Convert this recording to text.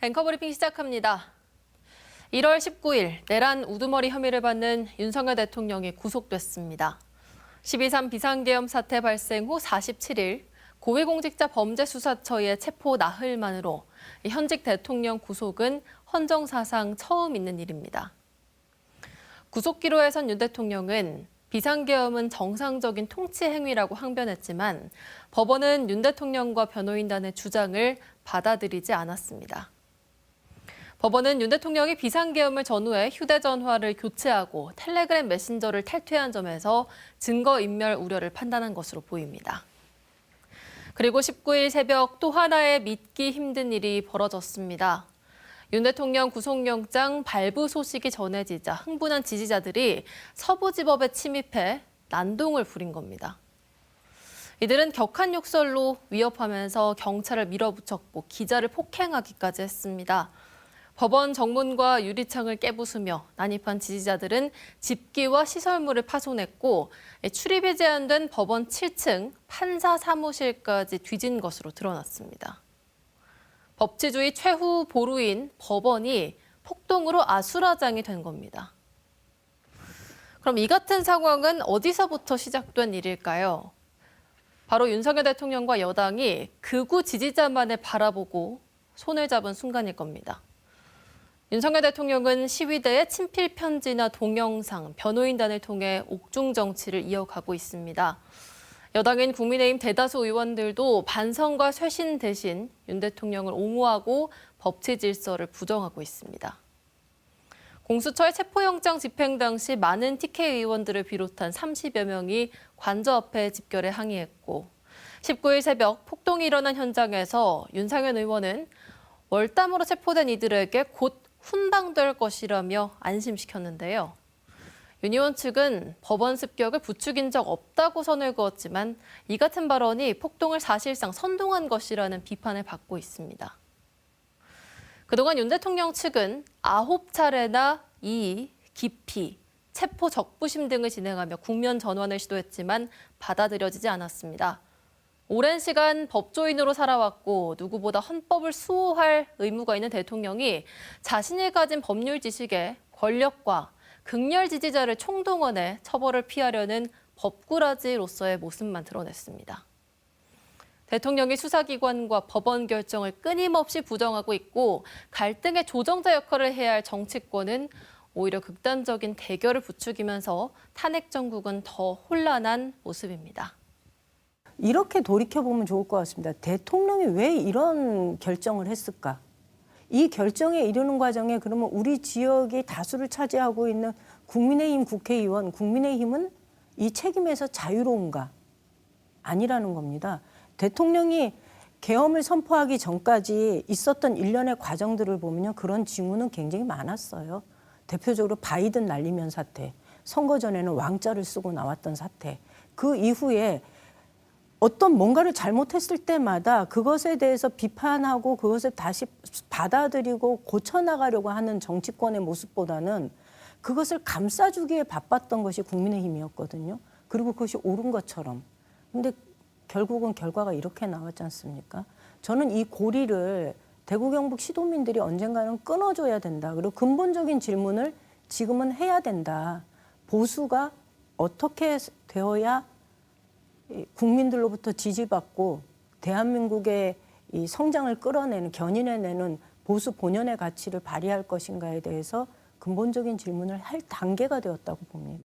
앵커 브리핑 시작합니다. 1월 19일 내란 우두머리 혐의를 받는 윤석열 대통령이 구속됐습니다. 12.3 비상계엄 사태 발생 후 47일 고위공직자범죄수사처의 체포 나흘 만으로 현직 대통령 구속은 헌정사상 처음 있는 일입니다. 구속기로에선 윤 대통령은 비상계엄은 정상적인 통치 행위라고 항변했지만 법원은 윤 대통령과 변호인단의 주장을 받아들이지 않았습니다. 법원은 윤 대통령이 비상계엄을 전후해 휴대전화를 교체하고 텔레그램 메신저를 탈퇴한 점에서 증거인멸 우려를 판단한 것으로 보입니다. 그리고 19일 새벽 또 하나의 믿기 힘든 일이 벌어졌습니다. 윤 대통령 구속영장 발부 소식이 전해지자 흥분한 지지자들이 서부지법에 침입해 난동을 부린 겁니다. 이들은 격한 욕설로 위협하면서 경찰을 밀어붙였고 기자를 폭행하기까지 했습니다. 법원 정문과 유리창을 깨부수며 난입한 지지자들은 집기와 시설물을 파손했고 출입이 제한된 법원 7층 판사 사무실까지 뒤진 것으로 드러났습니다. 법치주의 최후 보루인 법원이 폭동으로 아수라장이 된 겁니다. 그럼 이 같은 상황은 어디서부터 시작된 일일까요? 바로 윤석열 대통령과 여당이 극우 지지자만을 바라보고 손을 잡은 순간일 겁니다. 윤석열 대통령은 시위대의 친필 편지나 동영상, 변호인단을 통해 옥중 정치를 이어가고 있습니다. 여당인 국민의힘 대다수 의원들도 반성과 쇄신 대신 윤 대통령을 옹호하고 법치 질서를 부정하고 있습니다. 공수처의 체포영장 집행 당시 많은 TK 의원들을 비롯한 30여 명이 관저 앞에 집결해 항의했고 19일 새벽 폭동이 일어난 현장에서 윤상현 의원은 월담으로 체포된 이들에게 곧 훈방될 것이라며 안심시켰는데요. 윤 의원 측은 법원 습격을 부추긴 적 없다고 선을 그었지만 이 같은 발언이 폭동을 사실상 선동한 것이라는 비판을 받고 있습니다. 그동안 윤 대통령 측은 9차례나 이의, 기피, 체포 적부심 등을 진행하며 국면 전환을 시도했지만 받아들여지지 않았습니다. 오랜 시간 법조인으로 살아왔고 누구보다 헌법을 수호할 의무가 있는 대통령이 자신이 가진 법률 지식에 권력과 극렬 지지자를 총동원해 처벌을 피하려는 법꾸라지로서의 모습만 드러냈습니다. 대통령이 수사기관과 법원 결정을 끊임없이 부정하고 있고 갈등의 조정자 역할을 해야 할 정치권은 오히려 극단적인 대결을 부추기면서 탄핵 정국은 더 혼란한 모습입니다. 이렇게 돌이켜보면 좋을 것 같습니다. 대통령이 왜 이런 결정을 했을까? 이 결정에 이르는 과정에 그러면 우리 지역이 다수를 차지하고 있는 국민의힘 국회의원, 국민의힘은 이 책임에서 자유로운가? 아니라는 겁니다. 대통령이 계엄을 선포하기 전까지 있었던 일련의 과정들을 보면요. 그런 징후는 굉장히 많았어요. 대표적으로 바이든 날리면 사태, 선거 전에는 왕자를 쓰고 나왔던 사태, 그 이후에 어떤 뭔가를 잘못했을 때마다 그것에 대해서 비판하고 그것을 다시 받아들이고 고쳐나가려고 하는 정치권의 모습보다는 그것을 감싸주기에 바빴던 것이 국민의힘이었거든요. 그리고 그것이 옳은 것처럼. 근데 결국은 결과가 이렇게 나왔지 않습니까? 저는 이 고리를 대구 경북 시도민들이 언젠가는 끊어줘야 된다. 그리고 근본적인 질문을 지금은 해야 된다. 보수가 어떻게 되어야 국민들로부터 지지받고 대한민국의 이 성장을 끌어내는, 견인해내는 보수 본연의 가치를 발휘할 것인가에 대해서 근본적인 질문을 할 단계가 되었다고 봅니다.